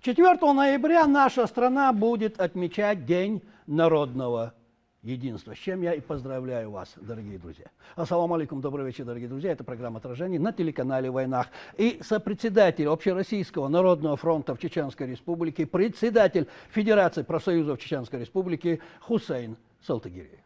4 ноября наша страна будет отмечать День народного единства, с чем я и поздравляю вас, дорогие друзья. Ассаламу алейкум, добрый вечер, дорогие друзья. Это программа «Отражение» на телеканале «Войнах». И сопредседатель Общероссийского народного фронта в Чеченской Республике, председатель Федерации профсоюзов Чеченской Республики Хусейн Салтыгиреев.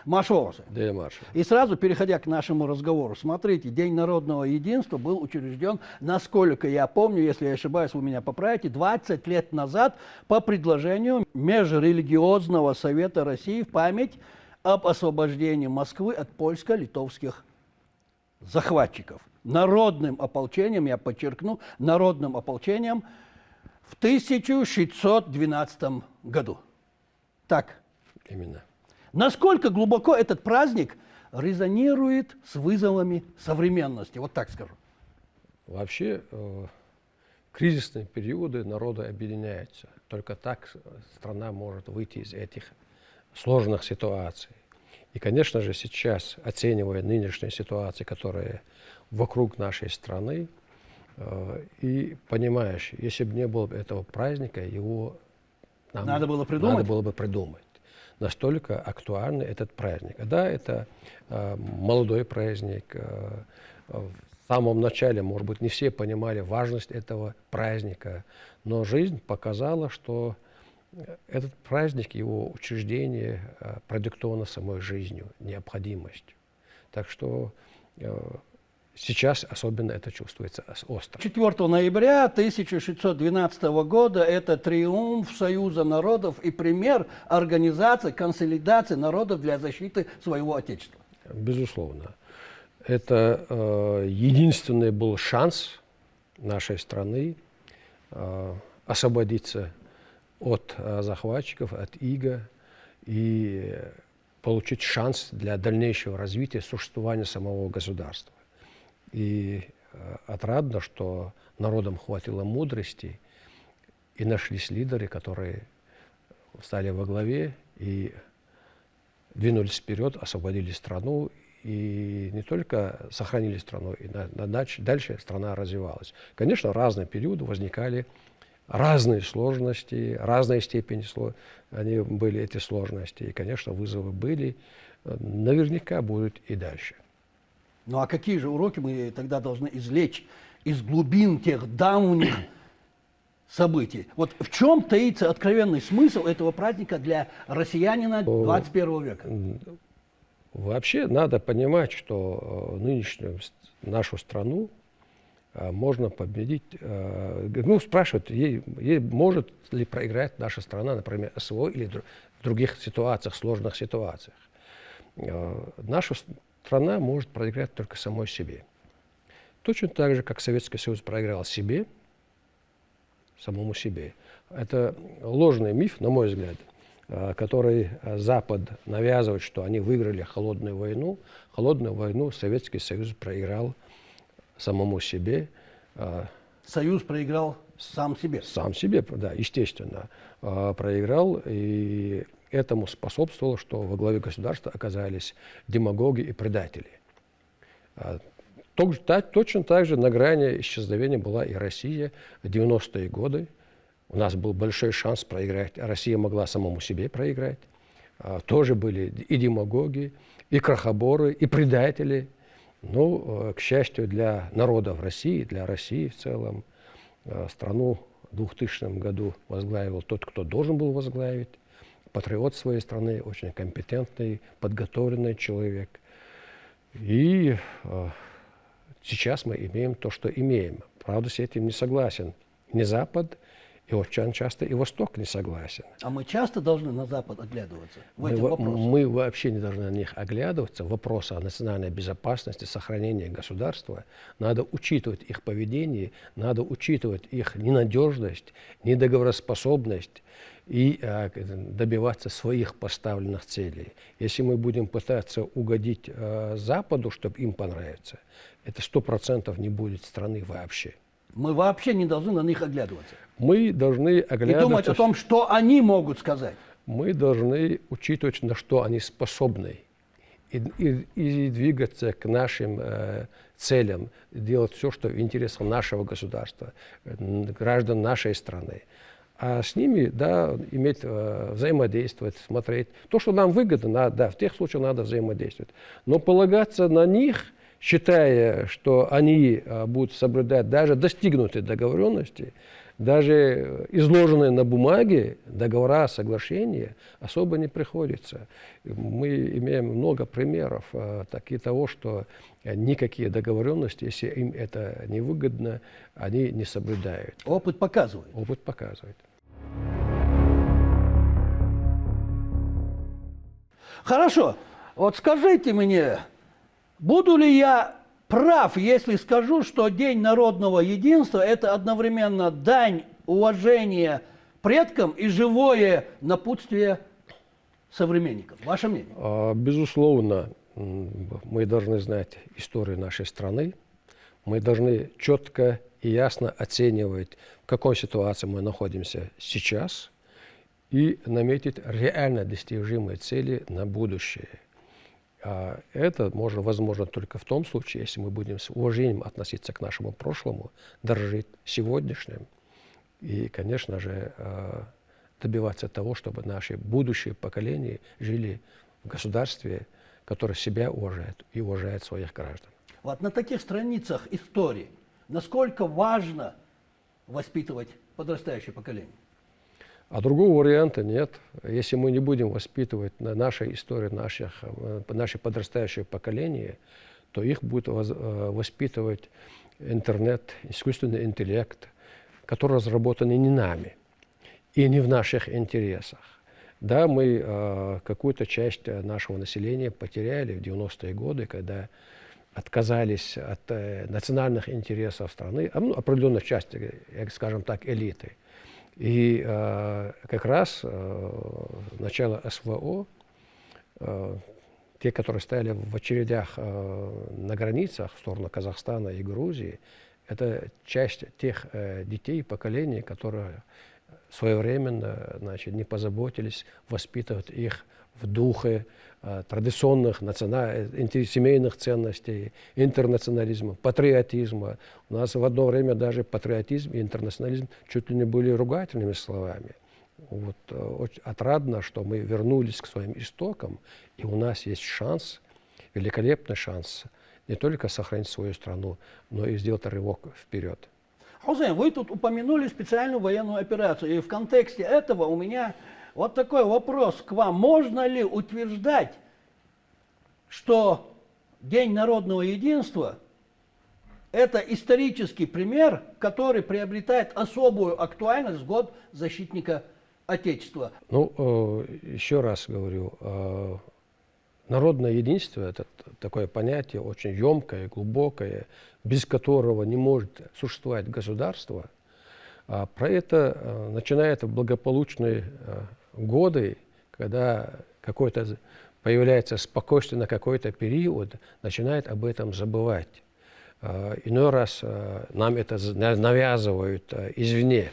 Машолосы. Да, Маша. И сразу, переходя к нашему разговору, смотрите, День народного единства был учрежден, насколько я помню, если я ошибаюсь, вы меня поправите, 20 лет назад по предложению Межрелигиозного совета России в память об освобождении Москвы от польско-литовских захватчиков. Народным ополчением, я подчеркну, народным ополчением в 1612 году. Так. Именно. Насколько глубоко этот праздник резонирует с вызовами современности, вот так скажу. Вообще, кризисные периоды народы объединяются. Только так страна может выйти из этих сложных ситуаций. И, конечно же, сейчас, оценивая нынешнюю ситуацию, которая вокруг нашей страны, и понимаешь, если бы не было этого праздника, его надо было бы придумать. Настолько актуальный этот праздник. Да, это молодой праздник. В самом начале, может быть, не все понимали важность этого праздника, но жизнь показала, что этот праздник, его учреждение продиктовано самой жизнью, необходимостью. Так что сейчас особенно это чувствуется остро. 4 ноября 1612 года это триумф Союза народов и пример организации, консолидации народов для защиты своего Отечества. Безусловно. Это единственный был шанс нашей страны освободиться от захватчиков, от ига и получить шанс для дальнейшего развития существования самого государства. И отрадно, что народам хватило мудрости и нашлись лидеры, которые стали во главе и двинулись вперед, освободили страну. И не только сохранили страну, и дальше страна развивалась. Конечно, в разные периоды возникали разные сложности, разной степени они были, эти сложности. И, конечно, вызовы были, наверняка будут и дальше. Ну а какие же уроки мы тогда должны извлечь из глубин тех давних событий? Вот в чем таится откровенный смысл этого праздника для россиянина 21 века? Вообще надо понимать, что нынешнюю нашу страну можно победить. Ну, спрашивают, может ли проиграть наша страна, например, СВО или в других ситуациях, сложных ситуациях. Наша страна может проиграть только самой себе. Точно так же, как Советский Союз проиграл себе, самому себе. Это ложный миф, на мой взгляд, который Запад навязывает, что они выиграли холодную войну. Холодную войну Советский Союз проиграл самому себе. Союз проиграл сам себе? Сам себе, да, естественно, проиграл. И этому способствовало, что во главе государства оказались демагоги и предатели. Точно так же на грани исчезновения была и Россия в 90-е годы. У нас был большой шанс проиграть. Россия могла самому себе проиграть. Тоже были и демагоги, и крохоборы, и предатели. Но, к счастью, для народа в России, для России в целом, страну в 2000 году возглавил тот, кто должен был возглавить. Патриот своей страны, очень компетентный, подготовленный человек. И сейчас мы имеем то, что имеем. Правда, с этим не согласен ни Запад, и очень часто и Восток не согласен. А мы часто должны на Запад оглядываться в этих вопросах? Мы вообще не должны на них оглядываться. Вопросы о национальной безопасности, сохранении государства. Надо учитывать их поведение, надо учитывать их ненадежность, недоговороспособность и добиваться своих поставленных целей. Если мы будем пытаться угодить Западу, чтобы им понравиться, это 100% не будет страны вообще. Мы вообще не должны на них оглядываться. Мы должны оглядываться... И думать о том, что они могут сказать. Мы должны учитывать, на что они способны. и двигаться к нашим целям, делать все, что в интересах нашего государства, граждан нашей страны. А с ними, да, иметь, взаимодействовать, смотреть. То, что нам выгодно, да, в тех случаях надо взаимодействовать. Но полагаться на них, считая, что они будут соблюдать даже достигнутые договоренности, даже изложенные на бумаге договора, соглашения, особо не приходится. Мы имеем много примеров того, что никакие договоренности, если им это не выгодно, они не соблюдают. Опыт показывает. Опыт показывает. Хорошо. Вот скажите мне, буду ли я прав, если скажу, что День народного единства – это одновременно дань уважения предкам и живое напутствие современникам? Ваше мнение? Безусловно, мы должны знать историю нашей страны. Мы должны четко и ясно оценивать, в какой ситуации мы находимся сейчас, и наметить реально достижимые цели на будущее. Это возможно только в том случае, если мы будем с уважением относиться к нашему прошлому, дорожить сегодняшним и, конечно же, добиваться того, чтобы наши будущие поколения жили в государстве, которое себя уважает и уважает своих граждан. Вот на таких страницах истории насколько важно воспитывать подрастающее поколение? А другого варианта нет. Если мы не будем воспитывать на нашей истории, наше подрастающее поколение, то их будет воспитывать интернет, искусственный интеллект, который разработан не нами и не в наших интересах. Да, мы какую-то часть нашего населения потеряли в 90-е годы, когда отказались от национальных интересов страны, определенной части, скажем так, элиты. И как раз начало СВО, те, которые стояли в очередях на границах в сторону Казахстана и Грузии, это часть тех детей и поколений, которые своевременно, не позаботились воспитывать их в духе традиционных семейных ценностей, интернационализма, патриотизма. У нас в одно время даже патриотизм и интернационализм чуть ли не были ругательными словами. Вот, очень отрадно, что мы вернулись к своим истокам, и у нас есть шанс, великолепный шанс, не только сохранить свою страну, но и сделать рывок вперед. Хузейн, вы тут упомянули специальную военную операцию, и в контексте этого у меня вот такой вопрос к вам. Можно ли утверждать, что День народного единства – это исторический пример, который приобретает особую актуальность в год защитника Отечества? Ну, еще раз говорю, народное единство – это такое понятие очень емкое, глубокое, без которого не может существовать государство. Про это, начиная в благополучные годы, когда появляется спокойствие на какой-то период, начинает об этом забывать. Иной раз нам это навязывают извне.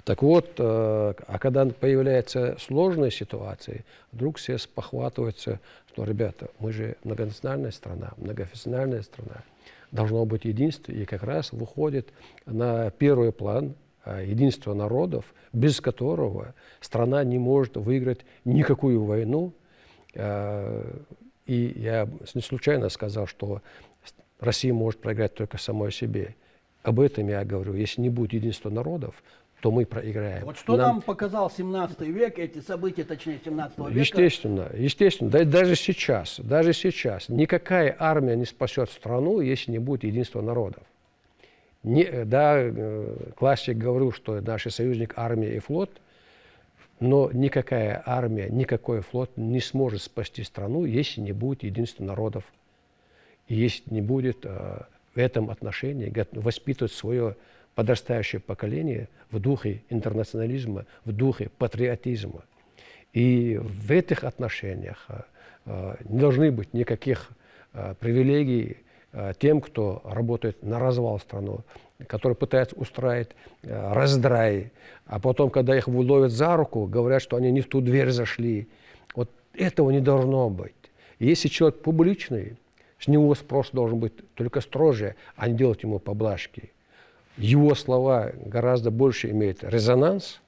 Так вот, когда появляются сложные ситуации, вдруг все спохватываются, что, ребята, мы же многонациональная страна, многонациональная страна, должно быть единство, и как раз выходит на первый план единство народов, без которого страна не может выиграть никакую войну. И я не случайно сказал, что Россия может проиграть только самой себе. Об этом я говорю. Если не будет единства народов, то мы проиграем. Вот что нам показал 17 век, эти события, точнее 17 века? Естественно. Даже сейчас никакая армия не спасет страну, если не будет единства народов. Классик говорил, что наши союзники армия и флот, но никакая армия, никакой флот не сможет спасти страну, если не будет единства народов. И если не будет в этом отношении воспитывать свое подрастающее поколение в духе интернационализма, в духе патриотизма. И в этих отношениях не должны быть никаких привилегий тем, кто работает на развал страны, который пытается устраивать раздрай, а потом, когда их ловят за руку, говорят, что они не в ту дверь зашли. Вот этого не должно быть. Если человек публичный, с него спрос должен быть только строже, а не делать ему поблажки. Его слова гораздо больше имеют резонанс,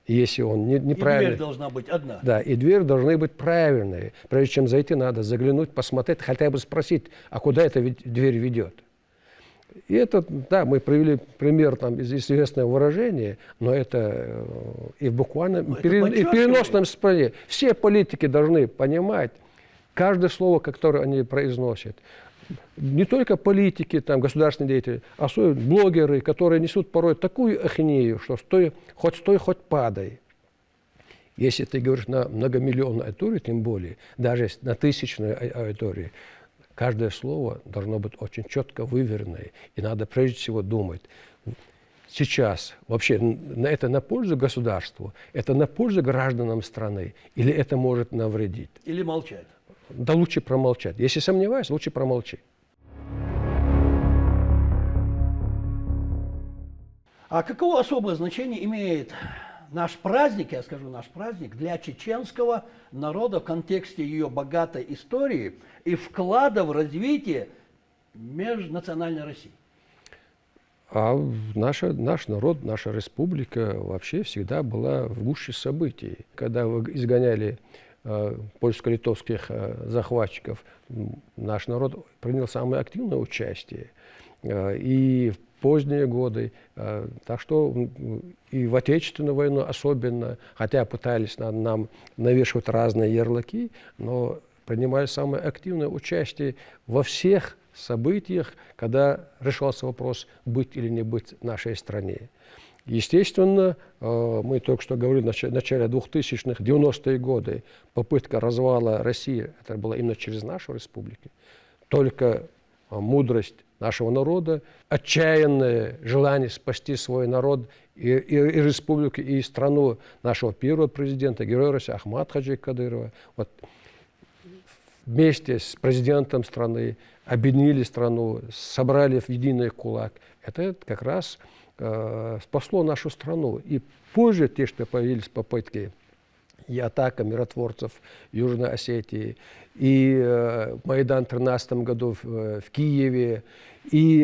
и если он неправильный... И дверь должна быть одна. Да, и дверь должны быть правильные. Прежде чем зайти, надо заглянуть, посмотреть, хотя бы спросить, а куда эта дверь ведет. И это, да, мы привели пример там, из известного выражения, но это и в буквальном, и в переносном смысле. Все политики должны понимать каждое слово, которое они произносят. Не только политики, там, государственные деятели, а особенно блогеры, которые несут порой такую ахинею, что стой, хоть падай. Если ты говоришь на многомиллионной аудитории, тем более, даже на тысячной аудитории, каждое слово должно быть очень четко выверенное. И надо прежде всего думать, сейчас вообще это на пользу государству, это на пользу гражданам страны, или это может навредить? Или молчать. Да лучше промолчать. Если сомневаюсь, лучше промолчи. А каково особое значение имеет наш праздник, я скажу наш праздник, для чеченского народа в контексте ее богатой истории и вклада в развитие межнациональной России? А наш народ, наша республика вообще всегда была в гуще событий. Когда изгоняли польско-литовских захватчиков, наш народ принял самое активное участие. И в поздние годы, так что и в Отечественную войну особенно, хотя пытались нам навешивать разные ярлыки, но принимали самое активное участие во всех событиях, когда решался вопрос, быть или не быть в нашей стране. Естественно, мы только что говорили в начале 2000-х, 90-е годы, попытка развала России, это было именно через нашу республику. Только мудрость нашего народа, отчаянное желание спасти свой народ и республику, и страну нашего первого президента, героя России Ахмата Хаджи Кадырова. Вот вместе с президентом страны объединили страну, собрали в единый кулак. Это как раз спасло нашу страну. И позже те, что появились попытки и атака миротворцев Южной Осетии, и Майдан в 2013 году в Киеве, и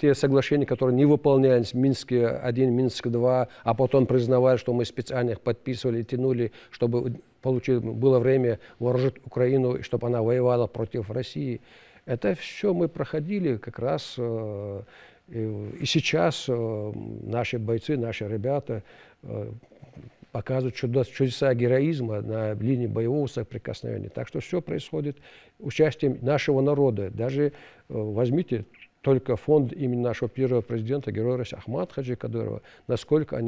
те соглашения, которые не выполнялись, Минск-1, Минск-2, а потом признавали, что мы специально их подписывали и тянули, чтобы было время вооружить Украину, и чтобы она воевала против России. Это все мы проходили как раз. И сейчас наши бойцы, наши ребята показывают чудеса героизма на линии боевого соприкосновения. Так что все происходит участием нашего народа. Даже возьмите только фонд имени нашего первого президента, героя России Ахмата Хаджи Кадырова, насколько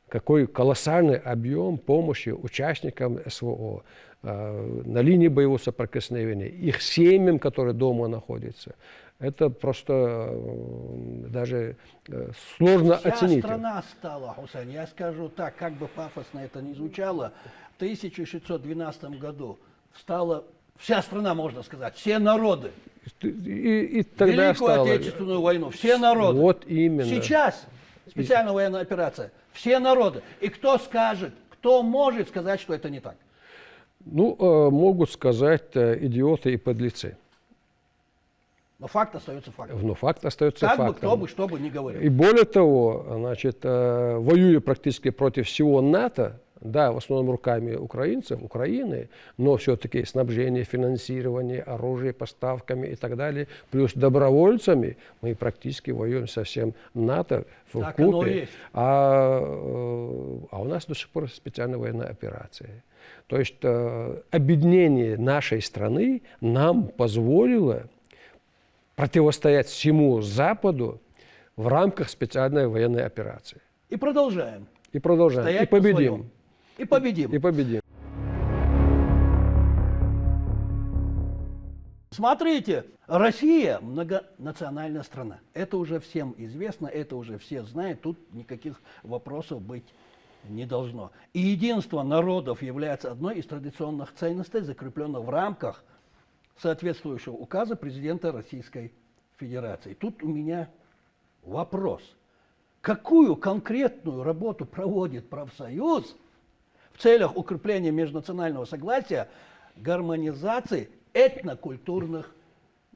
какой колоссальный объем помощи участникам СВО на линии боевого соприкосновения, их семьям, которые дома находятся. Это просто даже сложно оценить. Вся страна стала, Хусейн, я скажу так, как бы пафосно это ни звучало, в 1612 году стала вся страна, можно сказать, все народы. И тогда Великую Отечественную войну, все народы. Вот именно. Сейчас специальная военная операция, все народы. И кто скажет, кто может сказать, что это не так? Ну, могут сказать идиоты и подлецы. Но факт остается фактом. Но факт остается фактом. Как бы кто бы что бы ни говорил. И более того, значит, воюя практически против всего НАТО, да, в основном руками украинцев, Украины, но все-таки снабжение, финансирование, оружие, поставками и так далее, плюс добровольцами, мы практически воюем со всем НАТО в купе. А у нас до сих пор специальная военная операция. То есть объединение нашей страны нам позволило противостоять всему Западу в рамках специальной военной операции. И продолжаем. И продолжаем. Стоять и победим. И победим. И победим. Смотрите, Россия многонациональная страна. Это уже всем известно, это уже все знают, тут никаких вопросов быть не должно. И единство народов является одной из традиционных ценностей, закрепленных в рамках соответствующего указа президента Российской Федерации. Тут у меня вопрос. Какую конкретную работу проводит профсоюз в целях укрепления межнационального согласия гармонизации этнокультурных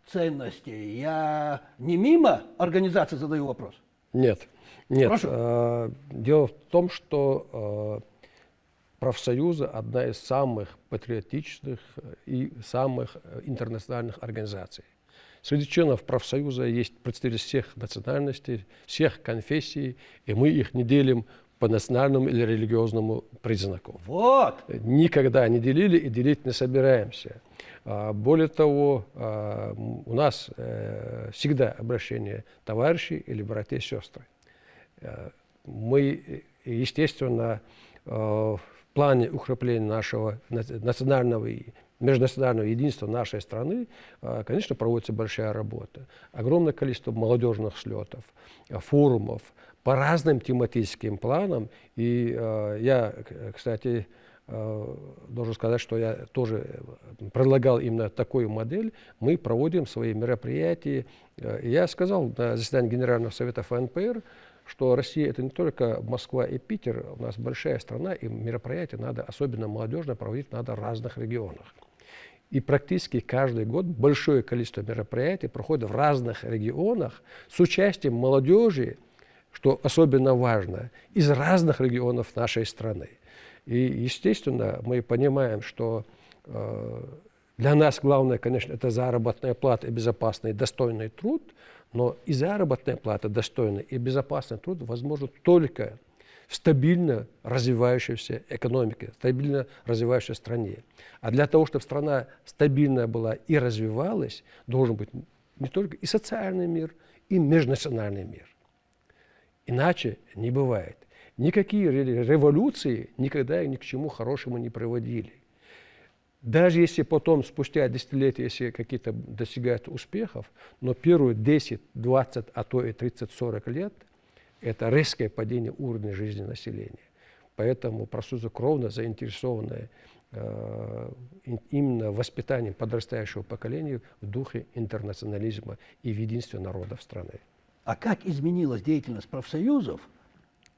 ценностей. Я не мимо организации задаю вопрос? Нет, нет. Прошу. Дело в том, что профсоюзы – одна из самых патриотичных и самых интернациональных организаций. Среди членов профсоюза есть представители всех национальностей, всех конфессий, и мы их не делим по национальному или религиозному признаку. Вот. Никогда не делили и делить не собираемся. Более того, у нас всегда обращение товарищи или братья и сестры. Мы, естественно, в плане укрепления нашего национального и межнационального единства нашей страны, конечно, проводится большая работа. Огромное количество молодежных слетов, форумов по разным тематическим планам. И я, кстати, должен сказать, что я тоже предлагал именно такую модель. Мы проводим свои мероприятия. Я сказал на заседании Генерального совета ФНПР, что Россия – это не только Москва и Питер, у нас большая страна, и мероприятия надо, особенно молодежно, проводить надо в разных регионах. И практически каждый год большое количество мероприятий проходит в разных регионах с участием молодежи, что особенно важно, из разных регионов нашей страны. И, естественно, мы понимаем, что для нас главное, конечно, это заработная плата и безопасный, достойный труд, но и заработная плата, достойный и безопасный труд возможно только в стабильно развивающейся экономике, стабильно развивающейся стране. А для того, чтобы страна стабильная была и развивалась, должен быть не только и социальный мир, и межнациональный мир. Иначе не бывает. Никакие революции никогда ни к чему хорошему не приводили. Даже если потом, спустя десятилетия, если какие-то достигают успехов, но первые 10, 20, а то и 30-40 лет – это резкое падение уровня жизни населения. Поэтому профсоюзы кровно заинтересованы именно воспитанием подрастающего поколения в духе интернационализма и в единстве народов страны. А как изменилась деятельность профсоюзов,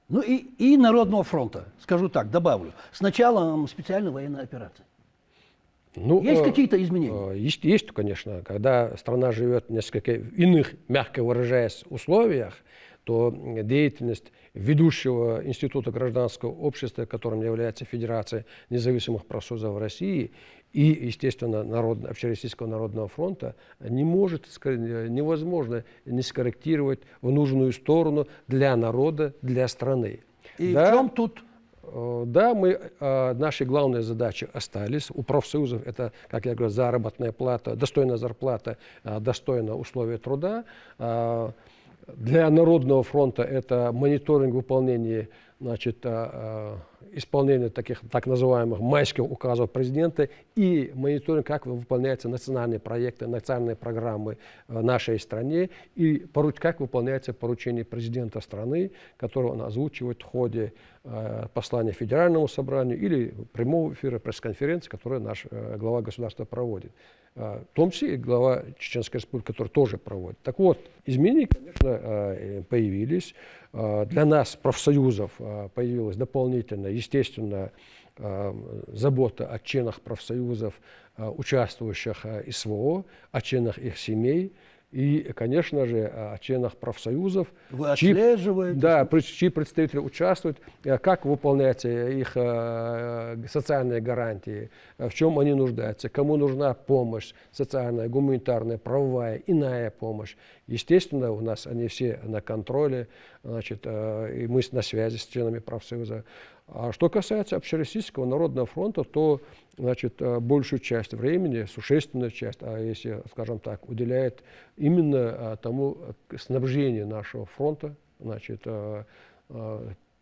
ну и Народного фронта, скажу так, добавлю, с началом специальной военной операции? Ну, есть какие-то изменения? Есть, конечно. Когда страна живет в несколько иных, мягко выражаясь, условиях, то деятельность ведущего института гражданского общества, которым является Федерация независимых профсоюзов России, и, естественно, Общероссийского народного фронта, невозможно не скорректировать в нужную сторону для народа, для страны. И да, в чем тут? Да, наши главные задачи остались. У профсоюзов это, как я говорю, заработная плата, достойная зарплата, достойные условия труда. Для Народного фронта это мониторинг выполнения, исполнение таких так называемых майских указов президента и мониторинг, как выполняются национальные проекты, национальные программы в нашей стране и как выполняется поручение президента страны, которое он озвучивает в ходе послания Федеральному собранию или прямого эфира пресс-конференции, которую наш глава государства проводит. В том числе и глава Чеченской Республики, который тоже проводит. Так вот, изменения, конечно, появились. Для нас, профсоюзов, появилась дополнительно, естественно, забота о членах профсоюзов, участвующих в СВО, о членах их семей. И, конечно же, о членах профсоюзов, вы отслеживаете? Да, чьи представители участвуют, как выполняются их социальные гарантии, в чем они нуждаются, кому нужна помощь, социальная, гуманитарная, правовая, иная помощь. Естественно, у нас они все на контроле, и мы на связи с членами профсоюза. А что касается Общероссийского народного фронта, то большую часть времени, существенную часть, а если, скажем так, уделяет именно тому снабжению нашего фронта,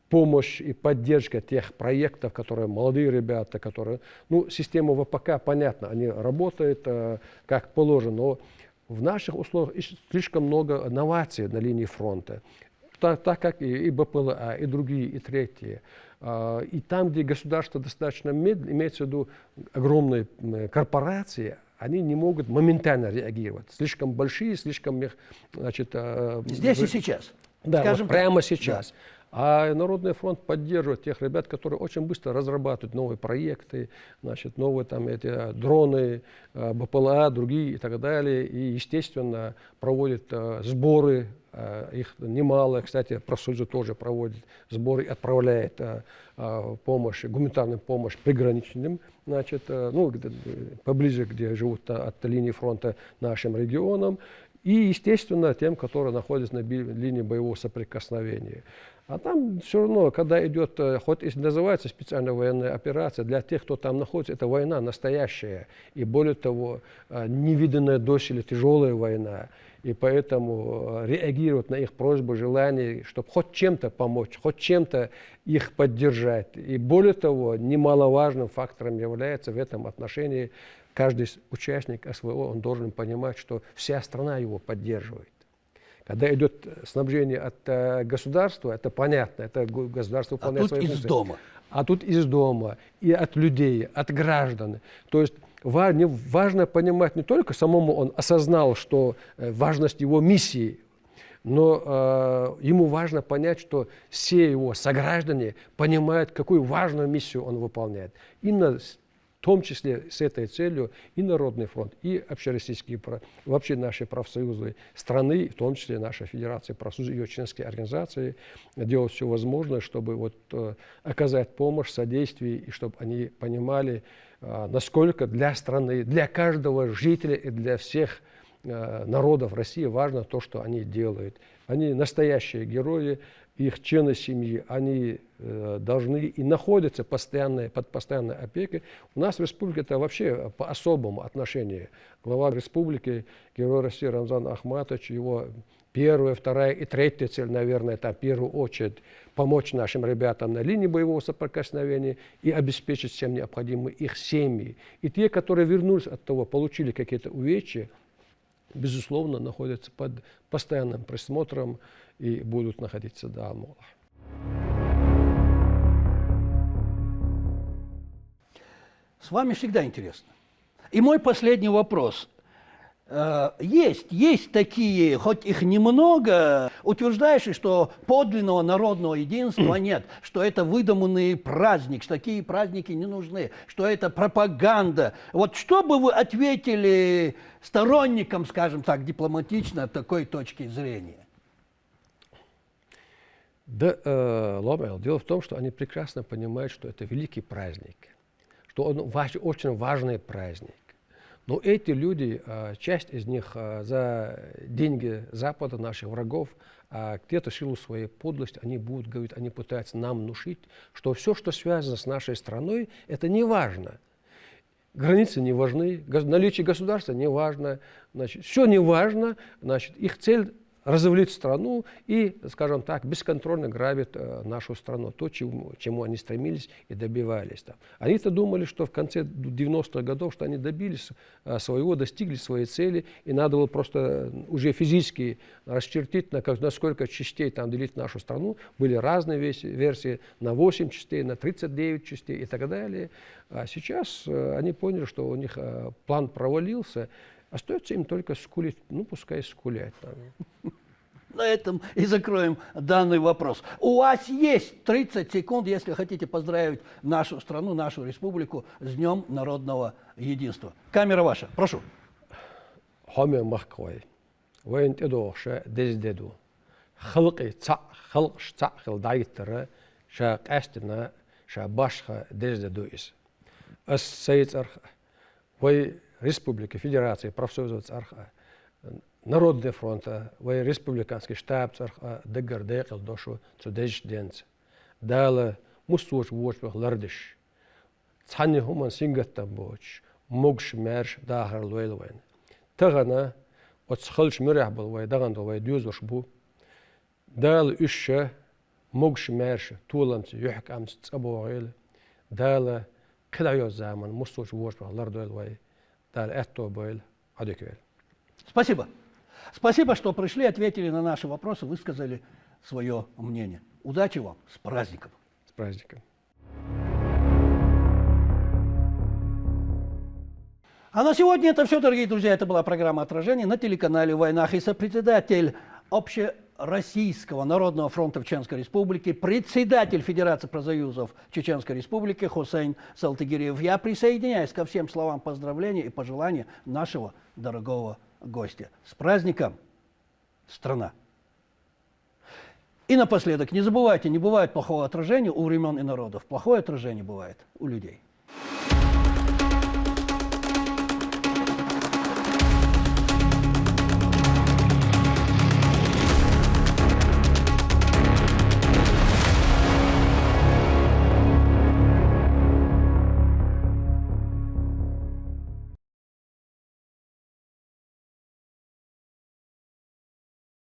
помощь и поддержка тех проектов, которые молодые ребята, которые, система ВПК, понятно, они работают как положено, но в наших условиях слишком много новаций на линии фронта, так как и БПЛА, и другие, и третьи. И там, где государство достаточно медленно, имеется в виду огромные корпорации, они не могут моментально реагировать. Слишком большие, слишком... Здесь и сейчас. Да, вот прямо сейчас. А Народный фронт поддерживает тех ребят, которые очень быстро разрабатывают новые проекты, значит, новые там эти дроны, БПЛА, другие и так далее. И, естественно, проводят сборы, их немало. Кстати, профсоюзы тоже проводят сборы, отправляет помощь, гуманитарную помощь приграничным, значит, ну, поближе, где живут от линии фронта нашим регионам. И, естественно, тем, которые находятся на линии боевого соприкосновения. А там все равно, когда идет, хоть и называется специальная военная операция, для тех, кто там находится, это война настоящая. И более того, невиданная доселе тяжелая война. И поэтому реагировать на их просьбы, желания, чтобы хоть чем-то помочь, хоть чем-то их поддержать. И более того, немаловажным фактором является в этом отношении каждый участник СВО, он должен понимать, что вся страна его поддерживает. Когда идет снабжение от государства, это понятно, это государство выполняет свои функции. Дома. А тут из дома, и от людей, от граждан. То есть важно понимать не только самому он осознал, что важность его миссии, но ему важно понять, что все его сограждане понимают, какую важную миссию он выполняет. Именно в том числе с этой целью и Народный фронт, и общероссийские, вообще наши профсоюзы страны, в том числе наша Федерация профсоюзов и ее членские организации, делают все возможное, чтобы вот, оказать помощь, содействие, и чтобы они понимали, насколько для страны, для каждого жителя и для всех народов России важно то, что они делают. Они настоящие герои, их члены семьи, они должны и находятся под постоянной опекой. У нас в республике это вообще по особому отношению. Глава республики, герой России Рамзан Ахматович, его первая, вторая и третья цель, наверное, это в первую очередь помочь нашим ребятам на линии боевого соприкосновения и обеспечить всем необходимым их семьи. И те, которые вернулись от того, получили какие-то увечья, безусловно, находятся под постоянным присмотром и будут находиться до Алмола. С вами всегда интересно. И мой последний вопрос. Есть такие, хоть их немного, утверждающие, что подлинного народного единства нет, что это выдуманный праздник, что такие праздники не нужны, что это пропаганда. Вот что бы вы ответили сторонникам, скажем так, дипломатично такой точки зрения? Да, Ломел, дело в том, что они прекрасно понимают, что это великий праздник, что он очень важный праздник. Но эти люди, часть из них за деньги Запада, наших врагов, где-то в силу своей подлости, они будут говорить, они пытаются нам внушить, что все, что связано с нашей страной, это не важно. Границы не важны, наличие государства не важно, значит, все не важно, значит, их цель разовлить страну и, скажем так, бесконтрольно грабит нашу страну, то, чему они стремились и добивались. Они-то думали, что в конце 90-х годов, что они добились своего, достигли своей цели, и надо было просто уже физически расчертить, на сколько частей там делить нашу страну. Были разные версии, на 8 частей, на 39 частей и так далее. А сейчас они поняли, что у них план провалился. Остается им только скулить, ну пускай скулять. На этом и закроем данный вопрос. У вас есть 30 секунд, если хотите поздравить нашу страну, нашу республику с Днем народного единства. Камера ваша, прошу. Хоме махкой, воент эдоша дездеду, халки ца халш ца халдайтера, ша кастина, ша башха дездеду ис. Ас сейцарха, вы Республики, Федерации, профсоюзов царха, Народный фронт, вы республиканский штаб царха, дегардекл дошу цудеж денц. Далее мустуч вочбах лардиш. Цани хуман сингаттан боч, могш мерш дахар луэлвайн. Тагана от схалш мирях был вай дагандал вай дюзош бу. Далее ища могш мерш туланц юхк амц цабуагил. Далее кидайо заман мустуч вочбах лардуэл вай. Спасибо. Спасибо, что пришли, ответили на наши вопросы, высказали свое мнение. Удачи вам, с праздником. С праздником. А на сегодня это все, дорогие друзья. Это была программа «Отражение» на телеканале «Войнах». И сопредседатель Российского народного фронта в Чеченской Республике, председатель Федерации профсоюзов Чеченской Республики Хусейн Салтыгириев. Я присоединяюсь ко всем словам поздравления и пожелания нашего дорогого гостя. С праздником, страна! И напоследок, не забывайте, не бывает плохого отражения у времен и народов. Плохое отражение бывает у людей.